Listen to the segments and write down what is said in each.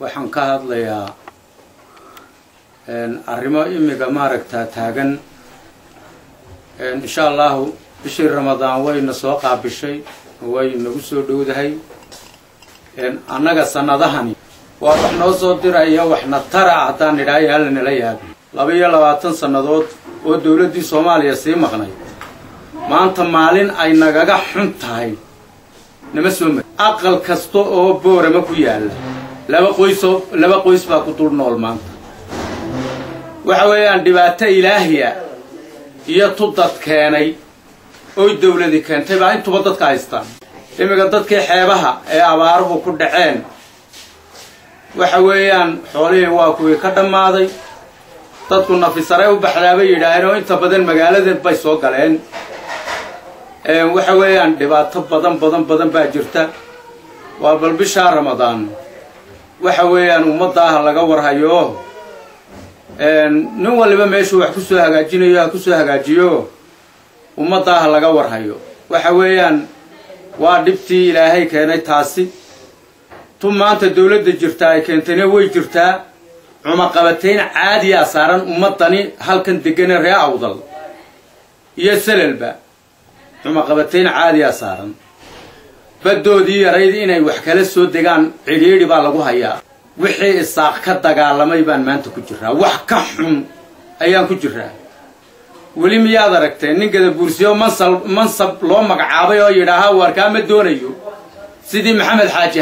waxaan ka hadlayaa arrimo imiga maaragtaa taagan insha Allah bishii Ramadaan wayna soo qaabishay way nagu soo dhowdahay annaga sanadahani waa wax noo soo diraya waxna tara hadaan nidhaay halna la yaab 22 sanadood oo dawladii Soomaaliya sii maqnay maanta maalin ay nagaga xun tahay nama soo aqal kasto oo boorama ku yaala laba qoys baa ku dul nool maanta waxa weeyaan dhibaato ilaahiya iyo tudad keenay oo dawladii keentay baa intuba dadka haystaan imiga dadkii xeebaha ee abaaruhu ku dhaceen waxa weeyaan xoolihii waa kuwii ka dhamaaday dadku nafisare u baxlaabay yiraahdeen oo inta badan magaalada bay soo galeen waxa weeyaan dhibaato badan baa jirta waa bal bisha Ramadaan waxa weeyaan ummadda laga warhayo nin waliba meeshu wax ku soo hagaajiyo ummadda laga warhayo waxa weeyaan waa dhibtii Ilaahay keenay taasi tumaanta dawladda jirta ay keentay way jirtaa cuma qabateen caadi ah saaran ummadani halkan degan reer awdal iyo salalba cuma qabateen caadi ah saaran badoodii yareyd inay wax kala soo degaan ciriiri baa lagu hayaa wixii isaaq ka dagaalamay baan maanta ku jiraa wax ka xun ayaan ku jiraa wali miyaad aragtay nin gada buursiyo mansab loo magacaabay oo yiraaha warka ma doonayo sidii maxamed xaaji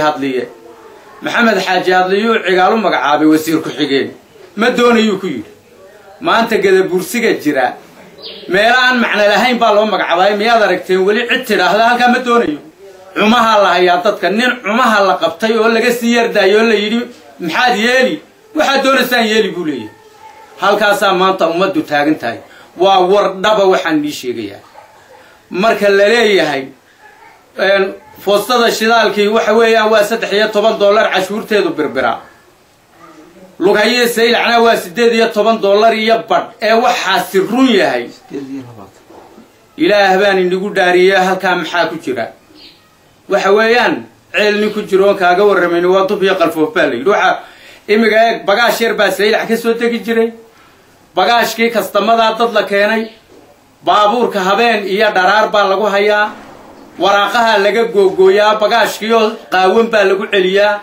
hadliyo cigaalo magacaabay wasiir ku xigeen ma doonayo ku yiri maanta gada buursiga jira meelaan macna lahayn baa loo magacaabay miyaad aragtay wali cid tiraahdo halka ma doonayo cumaha la hayaa dadka nin cumaha la qabtay oo laga sii yardaayo la yiri maxaad yeeli waxa doonaysan yeeli buu leeyahay halkaas maanta umadu taagan tahay waa war dhaba waxaan ii sheegayaa marka la leeyahay foostada shidaalkii waxa weeyaan waa $13 cashuurteedu birbira lugaye saylacna waa $18 iyo badh ee waxa si run yahay ilaah baan inagu dhaariyay halka maxaa ku jira waxa weeyaan ceelni ku jiro kaaga waramayno waa dub iyo qalfoof baa leeyahay waxa imiga eeg bagaash yar baa saylac ka soo tagi jiray bagaashkii kastamada dad la keenay baabuurka habeen iyo dharaar baa lagu hayaa waraaqaha laga googooyaa bagaashkii oo qaawan baa lagu celiyaa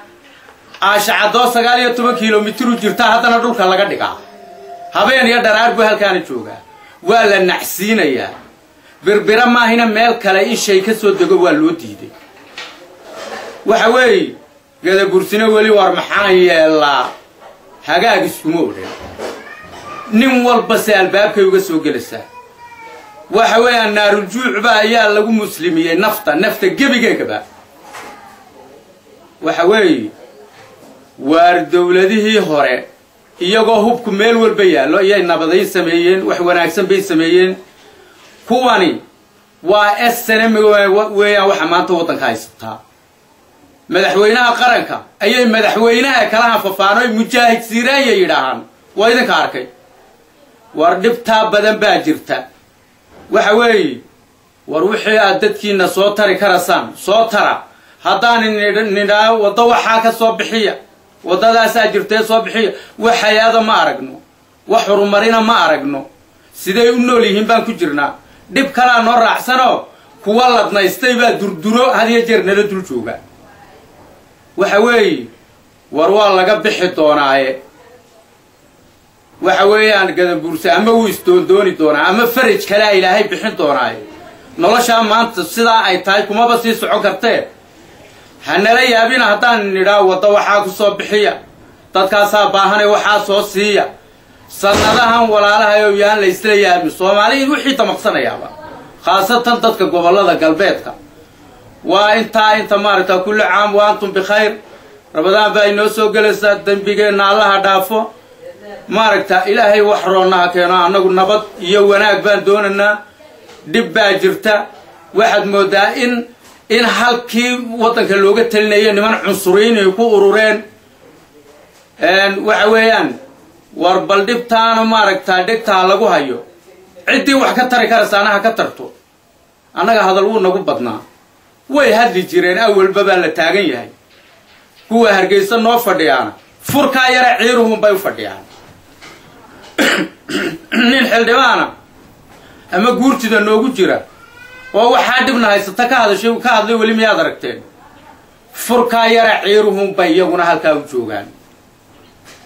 aashacado 19 kiiloomitir jirta hadana dhulka laga dhigaa habeen iyo dharaar buu halkaan joogaa waa la naxsiinayaa birbira maahina meel kale in shay ka soo dego waa loo diiday waxa weey gada bursina wali war maxaa yeelaa hagaag isku moodeen nin walba si albaabkay uga soo gelaysaa waxa weeyaan naaru juucba ayaa lagu muslimiyay nafta gebigeega waxa weey waar dawladihii hore iyagoo hubku meel walba yaalo ayay nabaday sameeyeen wax wanaagsan bay sameeyeen kuwani waa SNM weeyaan waxa maanta wadanka haysata madaxweynaha qaranka ayay madaxweynaha kala fafaanay mujaahid siiraaya yiraahan waa idin ka arkay war dhibta badan baa jirta waxa weey war wixii aad dadkiina soo tari karasaan soo tara hadaan nidhaa wada waxa ka soo bixiya wadadaas jirtay soo bixiya waxayada ma aragno wax horumarina ma aragno sidee u nool yihiin baan ku jirnaa dib kala noo raacsano kuwa ladnaystay baa durduro hadiya jeer nala dul jooga waxa weey war waa laga bixi doonaaye waxa weeyaan gada buursa ama uu isdooni doona ama faraj kala ilaahay bixin doonaa nolosha maanta sida ay tahay kuma ba sii socon kartee hanala yaabina hadaan nidhaa wada waxa ku soo bixiya dadkaas baahanay waxa soo siiya sanadahan walaalaha yaan la isla yaabin Soomaaliyeed wixii tamaqsanayaaba khaasatan dadka gobolada galbeedka waa inta maarta kullu caam wa antum bi khayr Ramadaan baa inoo soo galaysa dambigeena Allah dhaafo maaragta ilaahay wax roonaa keeno anagu nabad iyo wanaag baan doonanaa dib baa jirta waxaad moodaa in halkii wadanka looga talinayo niman cunsuriin ay ku urureen waxa weeyaan war bal dhibtaana maaragta dhigta lagu hayo cidii wax ka tari karsaanaha ka tarto anaga hadal uu nagu badnaa way hadli jireen awal baba la taagan yahay kuwa hargeysa noo fadhiyana فركا يرى عيرهم بيفديان nin xildhibaana ama guurtida noogu jira oo waxa dibna haysata ka hadlay wali miyaad aragteen furka yara ciiruhum bay iyaguna halka u joogaan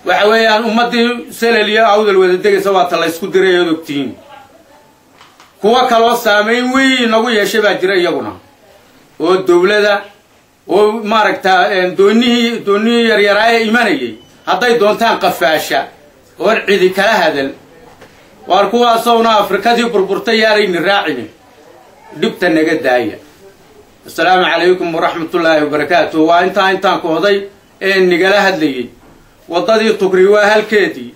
waxa weeyaan ummadii Soomaaliya awdal wada degaysa waa la isku diray ogtiin kuwa kale saameyn weyn nagu yeeshay baa jira iyaguna oo dawladda oo maaragta doonii yaryaraay imanayay haday doontaan qafaasha oo cidi kala hadal واركوا صونا أفريقيا بربرتي يارين الراعين دبت النجداية. السلام عليكم ورحمة الله وبركاته. وأنت كوضي النجلا هدلي وضدي تقريوا هالكيدي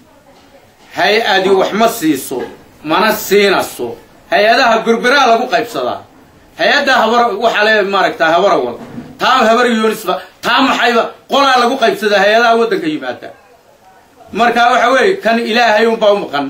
هاي أدي وحمصيصو ما نسينا الصو هاي هذا بربرة على بقى بصلا هاي هذا هبر وحلا ماركتها هبر أول تام هبر يونس تام حيوة قول على بقى بصلا هاي هذا ودك يباته مركا وحوي كان إله يوم باومقن